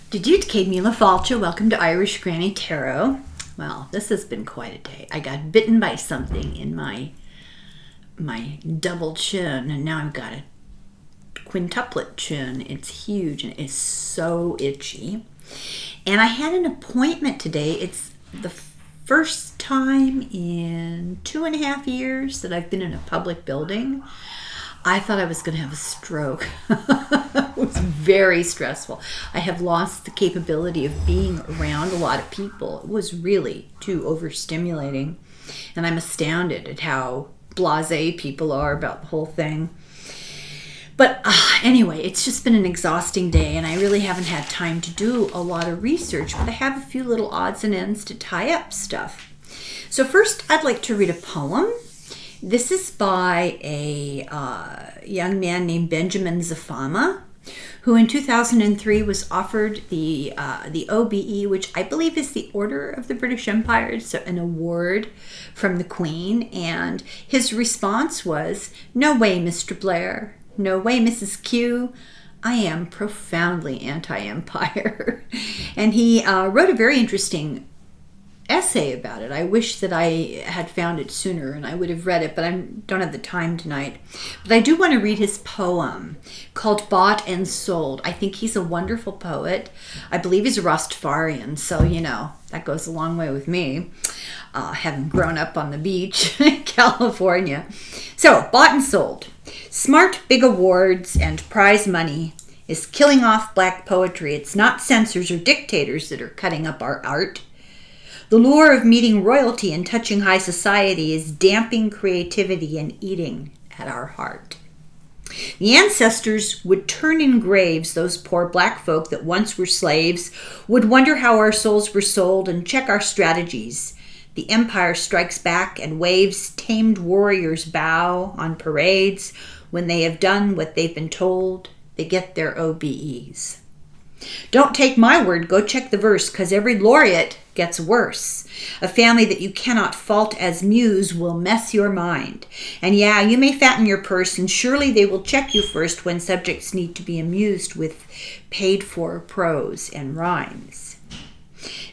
Dudutke Mila Falcha, welcome to Irish Granny Tarot. Well, this has been quite a day. I got bitten by something in my double chin, and now I've got a quintuplet chin. It's huge, and it's so itchy. And I had an appointment today. It's the first time in 2.5 years that I've been in a public building. I thought I was going to have a stroke. It was very stressful. I have lost the capability of being around a lot of people. It was really too overstimulating. And I'm astounded at how blasé people are about the whole thing. But anyway, it's just been an exhausting day, and I really haven't had time to do a lot of research, but I have a few little odds and ends to tie up stuff. So first, I'd like to read a poem. This is by a young man named Benj.Zephaniah, who in 2003 was offered the OBE, which I believe is the Order of the British Empire, so an award from the Queen. And his response was, "No way, Mr. Blair. No way, Mrs. Q. I am profoundly anti-empire." And he wrote a very interesting essay about it. I wish that I had found it sooner and I would have read it, but I don't have the time tonight. But I do want to read his poem called Bought and Sold. I think he's a wonderful poet. I believe he's a Rastafarian, so that goes a long way with me, having grown up on the beach in California. So, Bought and Sold. Smart big awards and prize money is killing off black poetry. It's not censors or dictators that are cutting up our art. The lure of meeting royalty and touching high society is damping creativity and eating at our heart. The ancestors would turn in graves, those poor black folk that once were slaves, would wonder how our souls were sold and check our strategies. The empire strikes back and waves tamed warriors bow on parades. When they have done what they've been told, they get their OBEs. Don't take my word, go check the verse, 'cause every laureate gets worse. A family that you cannot fault as muse will mess your mind. And yeah, you may fatten your purse, and surely they will check you first when subjects need to be amused with paid-for prose and rhymes.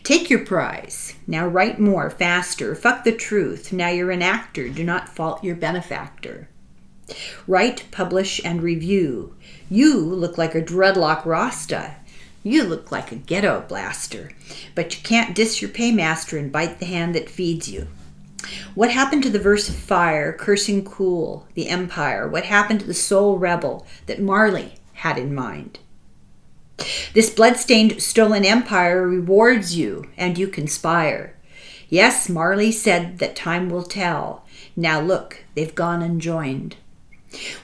Take your prize. Now write more, faster. Fuck the truth. Now you're an actor. Do not fault your benefactor. Write, publish, and review. You look like a dreadlock Rasta. You look like a ghetto blaster, but you can't diss your paymaster and bite the hand that feeds you. What happened to the verse of fire, cursing cool, the empire? What happened to the soul rebel that Marley had in mind? This bloodstained, stolen empire rewards you, and you conspire. Yes, Marley said that time will tell. Now look, they've gone and joined.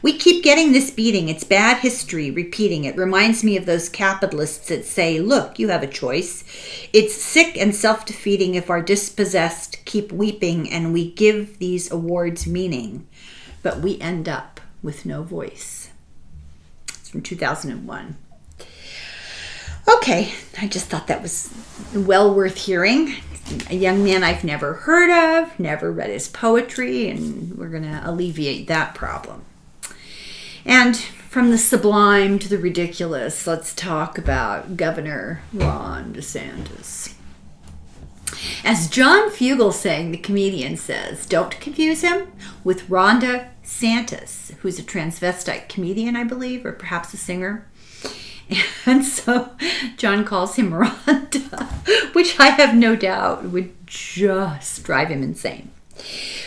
We keep getting this beating. It's bad history repeating. It reminds me of those capitalists that say, look, you have a choice. It's sick and self-defeating if our dispossessed keep weeping and we give these awards meaning, but we end up with no voice. It's from 2001. Okay, I just thought that was well worth hearing. A young man I've never heard of, never read his poetry, and we're going to alleviate that problem. And from the sublime to the ridiculous, let's talk about Governor Ron DeSantis. As John Fugelsang, the comedian, says, don't confuse him with Rhonda Santis, who's a transvestite comedian, I believe, or perhaps a singer. And so John calls him Rhonda, which I have no doubt would just drive him insane.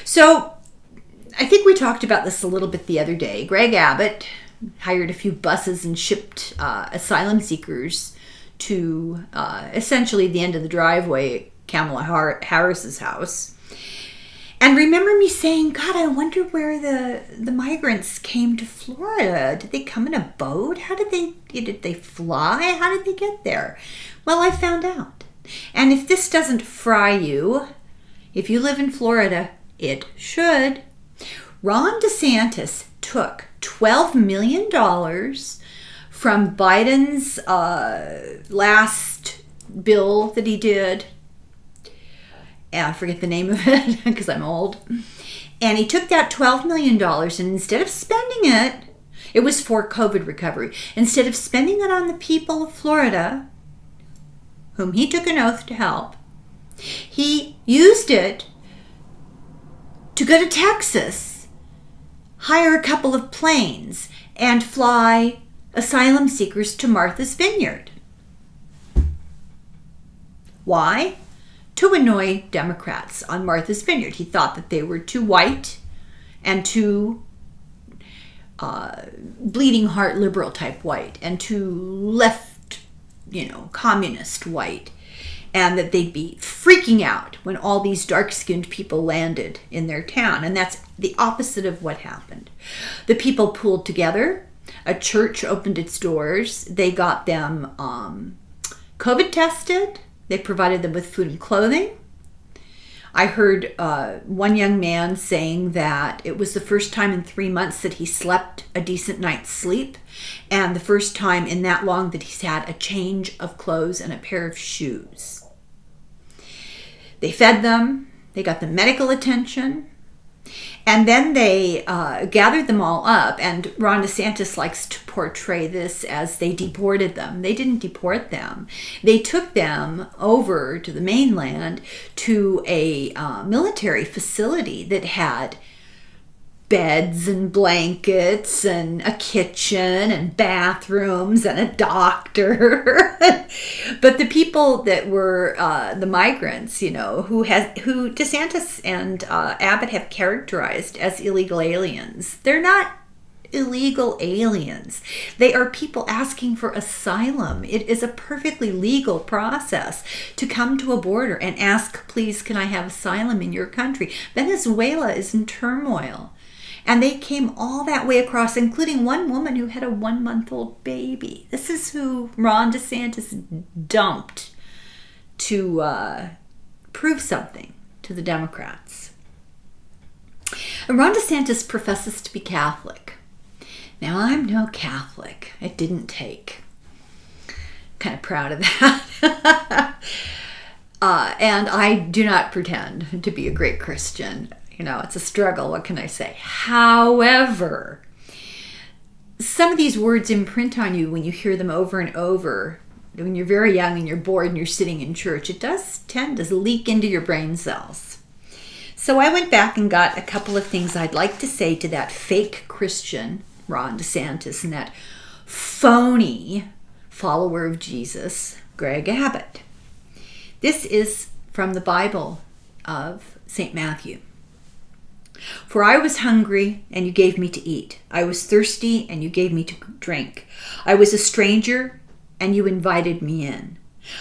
So I think we talked about this a little bit the other day. Greg Abbott hired a few buses and shipped asylum seekers to essentially the end of the driveway at Kamala Harris's house. And remember me saying, God, I wonder where the migrants came to Florida. Did they come in a boat? Did they fly? How did they get there? Well, I found out. And if this doesn't fry you, if you live in Florida, it should. Ron DeSantis took $12 million from Biden's last bill that he did. I forget the name of it because I'm old. And he took that $12 million and instead of spending it was for COVID recovery. Instead of spending it on the people of Florida, whom he took an oath to help, he used it to go to Texas, hire a couple of planes, and fly asylum seekers to Martha's Vineyard. Why? To annoy Democrats on Martha's Vineyard. He thought that they were too white and too bleeding heart liberal type white and too left, communist white, and that they'd be freaking out when all these dark-skinned people landed in their town. And that's the opposite of what happened. The people pooled together. A church opened its doors. They got them COVID tested. They provided them with food and clothing. I heard one young man saying that it was the first time in 3 months that he slept a decent night's sleep, and the first time in that long that he's had a change of clothes and a pair of shoes. They fed them, they got them medical attention, and then they gathered them all up, and Ron DeSantis likes to portray this as they deported them. They didn't deport them. They took them over to the mainland to a military facility that had beds and blankets and a kitchen and bathrooms and a doctor. But the people that were the migrants, who DeSantis and Abbott have characterized as illegal aliens, they're not illegal aliens. They are people asking for asylum. It is a perfectly legal process to come to a border and ask, please, can I have asylum in your country? Venezuela is in turmoil. And they came all that way across, including one woman who had a 1-month-old baby. This is who Ron DeSantis dumped to prove something to the Democrats. And Ron DeSantis professes to be Catholic. Now, I'm no Catholic. It didn't take. I'm kind of proud of that. And I do not pretend to be a great Christian. It's a struggle. What can I say? However, some of these words imprint on you when you hear them over and over. When you're very young and you're bored and you're sitting in church, it does tend to leak into your brain cells. So I went back and got a couple of things I'd like to say to that fake Christian, Ron DeSantis, and that phony follower of Jesus, Greg Abbott. This is from the Bible of St. Matthew. For I was hungry, and you gave me to eat. I was thirsty, and you gave me to drink. I was a stranger, and you invited me in.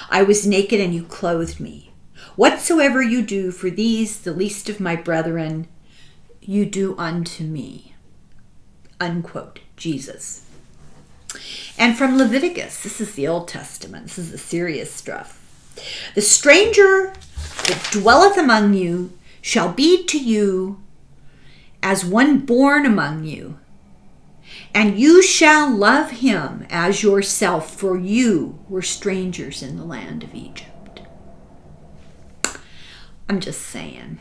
I was naked, and you clothed me. Whatsoever you do for these, the least of my brethren, you do unto me. Unquote. Jesus. And from Leviticus, this is the Old Testament. This is the serious stuff. The stranger that dwelleth among you shall be to you as one born among you, and you shall love him as yourself, for you were strangers in the land of Egypt. I'm just saying.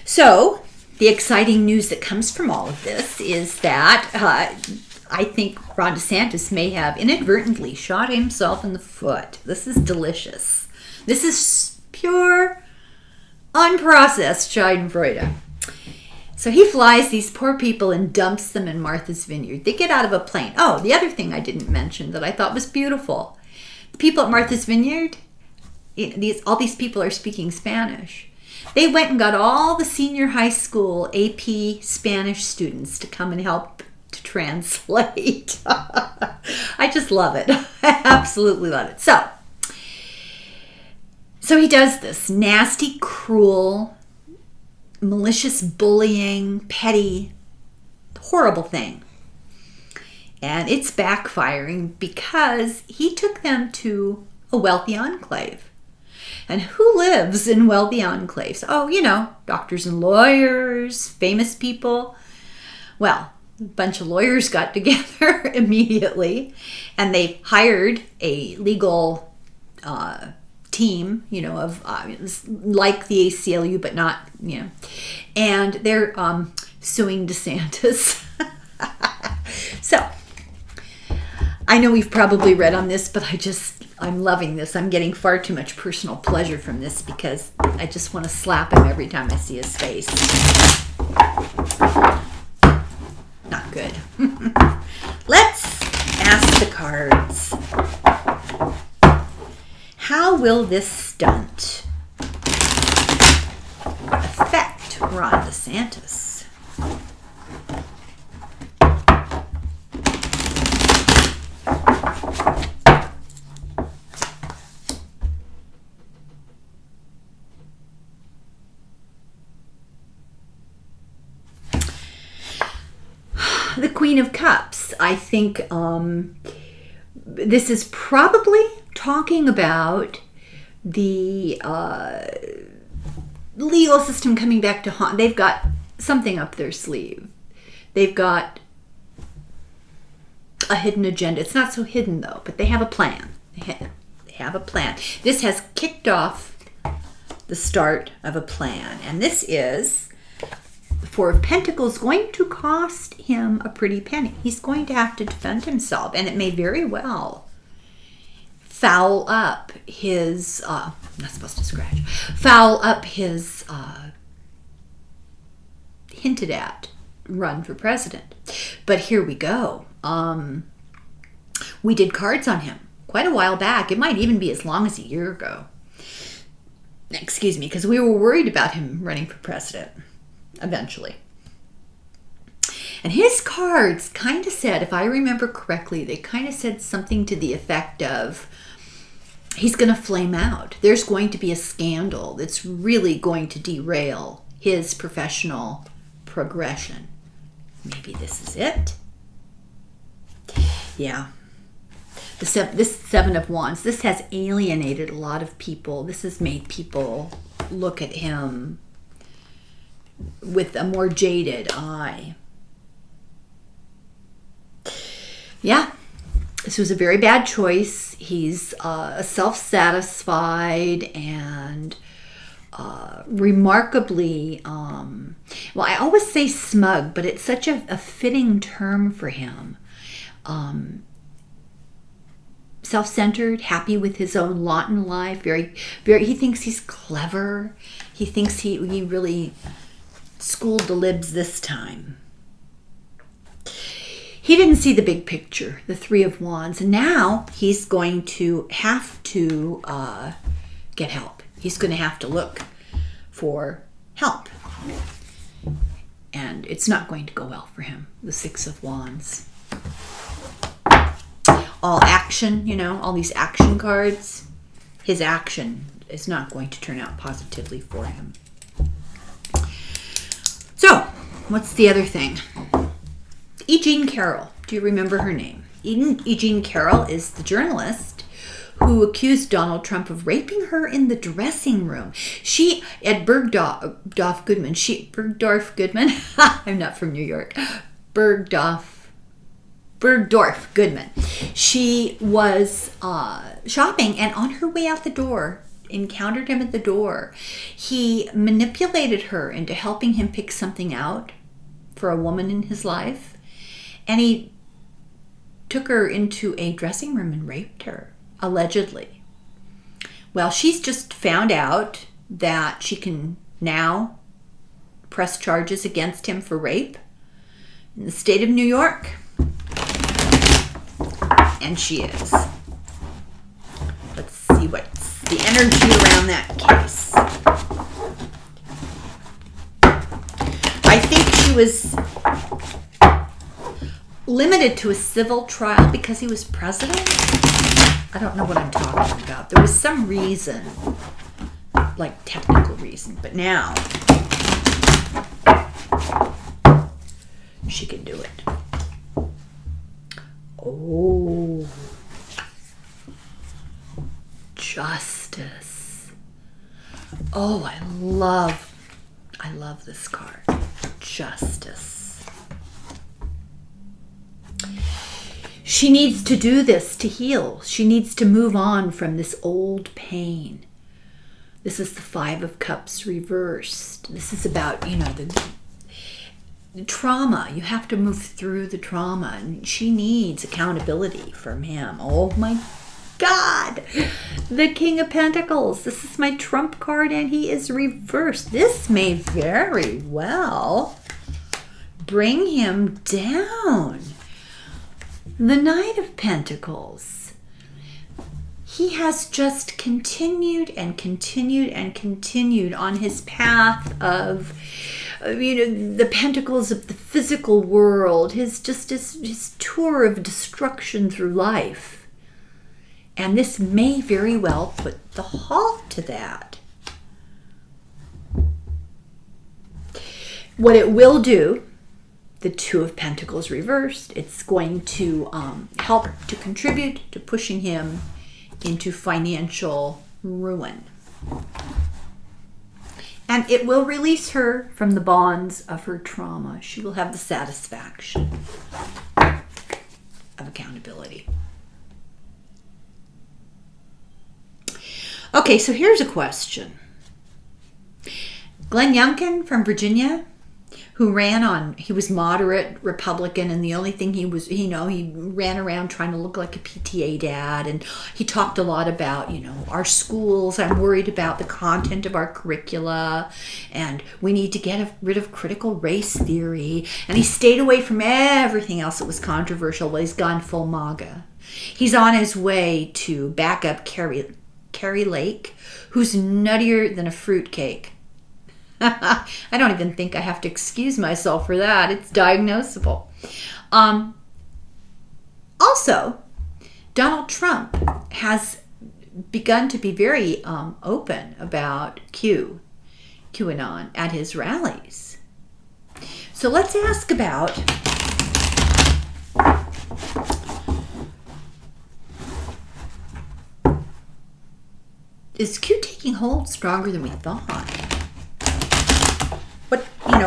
So, the exciting news that comes from all of this is that I think Ron DeSantis may have inadvertently shot himself in the foot. This is delicious. This is pure unprocessed Schadenfreude. So he flies these poor people and dumps them in Martha's Vineyard. They get out of a plane. Oh, the other thing I didn't mention that I thought was beautiful. The people at Martha's Vineyard, all these people are speaking Spanish. They went and got all the senior high school AP Spanish students to come and help to translate. I just love it. I absolutely love it. So he does this nasty, cruel, malicious bullying, petty, horrible thing. And it's backfiring because he took them to a wealthy enclave. And who lives in wealthy enclaves? Oh, doctors and lawyers, famous people. Well, a bunch of lawyers got together immediately, and they hired a legal team, of like the ACLU, but not, and they're suing DeSantis. So I know we've probably read on this, but I'm loving this. I'm getting far too much personal pleasure from this because I just want to slap him every time I see his face. Not good. Let's ask the cards. How will this stunt affect Ron DeSantis? The Queen of Cups. I think this is probably talking about the legal system coming back to haunt. They've got something up their sleeve. They've got a hidden agenda. It's not so hidden though, but they have a plan. They have a plan. This has kicked off the start of a plan, and this is the Four of Pentacles going to cost him a pretty penny. He's going to have to defend himself, and it may very well foul up his not supposed to scratch, foul up his hinted at run for president. But here we go. We did cards on him quite a while back. It might even be as long as a year ago. Excuse me, because we were worried about him running for president eventually. And his cards kind of said, if I remember correctly, they kind of said something to the effect of, he's going to flame out. There's going to be a scandal that's really going to derail his professional progression. Maybe this is it. Yeah. This Seven of Wands, this has alienated a lot of people. This has made people look at him with a more jaded eye. Yeah, this was a very bad choice. He's self-satisfied and remarkably, well, I always say smug, but it's such a fitting term for him. Self-centered, happy with his own lot in life. Very, he thinks he's clever. He thinks he really schooled the libs this time. He didn't see the big picture, the Three of Wands, and now he's going to have to get help. He's going to have to look for help. And it's not going to go well for him, the Six of Wands. All action, you know, all these action cards, his action is not going to turn out positively for him. So, what's the other thing? E. Jean Carrol. Do you remember her name? E. Jean Carrol is the journalist who accused Donald Trump of raping her in the dressing room. She, at Bergdorf Goodman, I'm not from New York, Bergdorf Goodman. She was shopping, and on her way out the door, encountered him at the door. He manipulated her into helping him pick something out for a woman in his life. And he took her into a dressing room and raped her, allegedly. Well, she's just found out that she can now press charges against him for rape in the state of New York. And she is. Let's see what's the energy around that case. I think she was limited to a civil trial because he was president. I don't know what I'm talking about. There was some reason, like technical reason, but now she can do it. Oh, justice. Oh, I love this card. Justice. She needs to do this to heal. She needs to move on from this old pain. This is the Five of Cups reversed. This is about, you know, the trauma. You have to move through the trauma, and she needs accountability from him. Oh my God. God. The King of Pentacles. This is my trump card and he is reversed. This may very well bring him down. The Knight of Pentacles. He has just continued and continued and continued on his path of, the pentacles of the physical world, his tour of destruction through life. And this may very well put the halt to that. What it will do, the Two of Pentacles reversed, it's going to help to contribute to pushing him into financial ruin. And it will release her from the bonds of her trauma. She will have the satisfaction of accountability. Okay, so here's a question. Glenn Youngkin from Virginia, who he was moderate Republican, and the only thing he ran around trying to look like a PTA dad, and he talked a lot about, our schools. I'm worried about the content of our curricula, and we need to get rid of critical race theory, and he stayed away from everything else that was controversial. Well, he's gone full MAGA. He's on his way to back up Carrie Lake, who's nuttier than a fruitcake. I don't even think I have to excuse myself for that. It's diagnosable. Also, Donald Trump has begun to be very open about QAnon at his rallies. So let's ask about is Q taking hold stronger than we thought?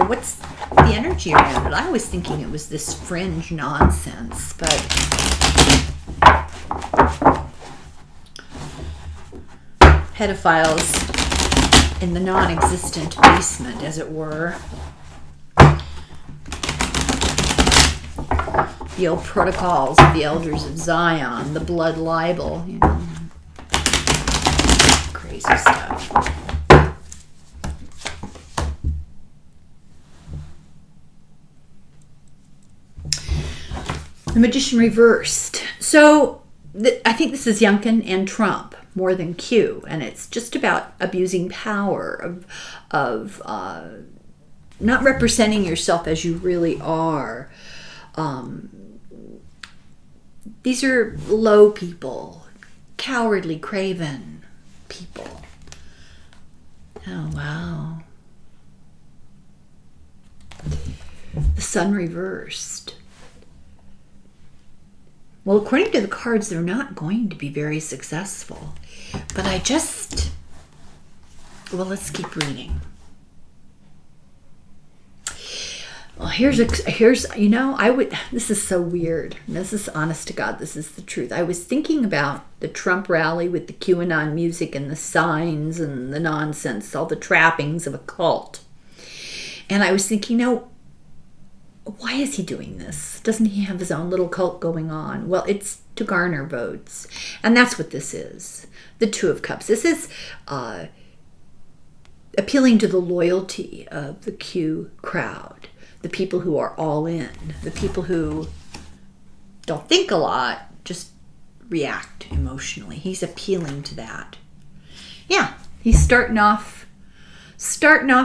What's the energy around it? I was thinking it was this fringe nonsense, but pedophiles in the non-existent basement, as it were. The old protocols of the elders of Zion, the blood libel, crazy stuff. The Magician reversed. So I think this is Youngkin and Trump more than Q, and it's just about abusing power, of not representing yourself as you really are. These are low people, cowardly, craven people. Oh, wow. The Sun reversed. Well, according to the cards, they're not going to be very successful. But let's keep reading. Well, this is so weird. This is honest to God, this is the truth. I was thinking about the Trump rally with the QAnon music and the signs and the nonsense, all the trappings of a cult. And I was thinking, why is he doing this? Doesn't he have his own little cult going on? Well, it's to garner votes. And that's what this is. The Two of Cups. This is appealing to the loyalty of the Q crowd. The people who are all in. The people who don't think a lot, just react emotionally. He's appealing to that. Yeah, he's starting off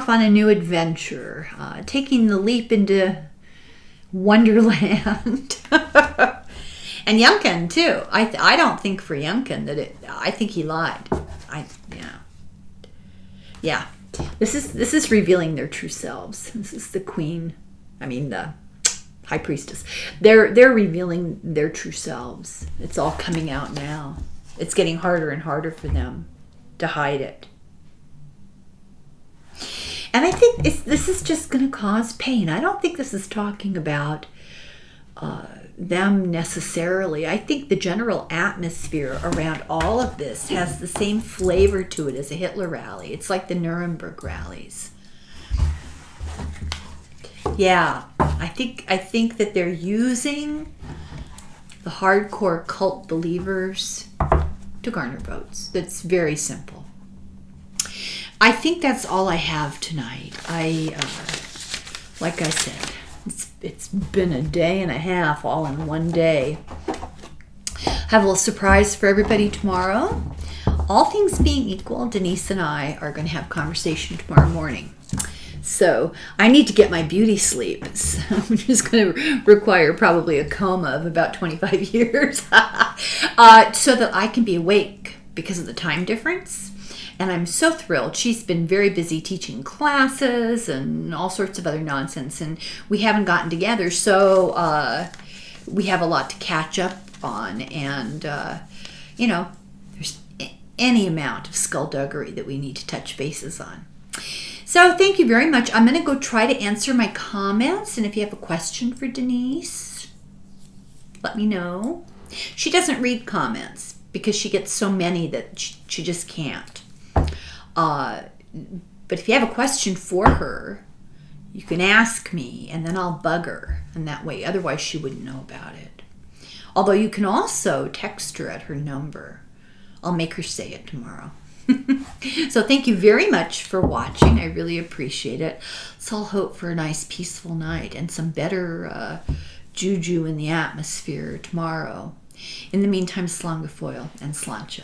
on a new adventure. Taking the leap into Wonderland. And Youngkin too. I don't think for Youngkin I think he lied. Yeah. This is revealing their true selves. This is the queen. The high priestess. They're revealing their true selves. It's all coming out now. It's getting harder and harder for them to hide it. And I think this is just going to cause pain. I don't think this is talking about them necessarily. I think the general atmosphere around all of this has the same flavor to it as a Hitler rally. It's like the Nuremberg rallies. Yeah, I think that they're using the hardcore cult believers to garner votes. That's very simple. I think that's all I have tonight. Like I said, it's been a day and a half all in one day. Have a little surprise for everybody tomorrow. All things being equal, Denise and I are going to have conversation tomorrow morning. So I need to get my beauty sleep, which is going to require probably a coma of about 25 years so that I can be awake because of the time difference. And I'm so thrilled. She's been very busy teaching classes and all sorts of other nonsense, and we haven't gotten together, so we have a lot to catch up on. And, there's any amount of skullduggery that we need to touch bases on. So thank you very much. I'm going to go try to answer my comments, and if you have a question for Denise, let me know. She doesn't read comments because she gets so many that she just can't. But if you have a question for her, you can ask me, and then I'll bug her, and that way, otherwise she wouldn't know about it. Although you can also text her at her number. I'll make her say it tomorrow. So thank you very much for watching. I really appreciate it. Let's all hope for a nice peaceful night and some better juju in the atmosphere tomorrow. In the meantime, slán go fóill and sláinte.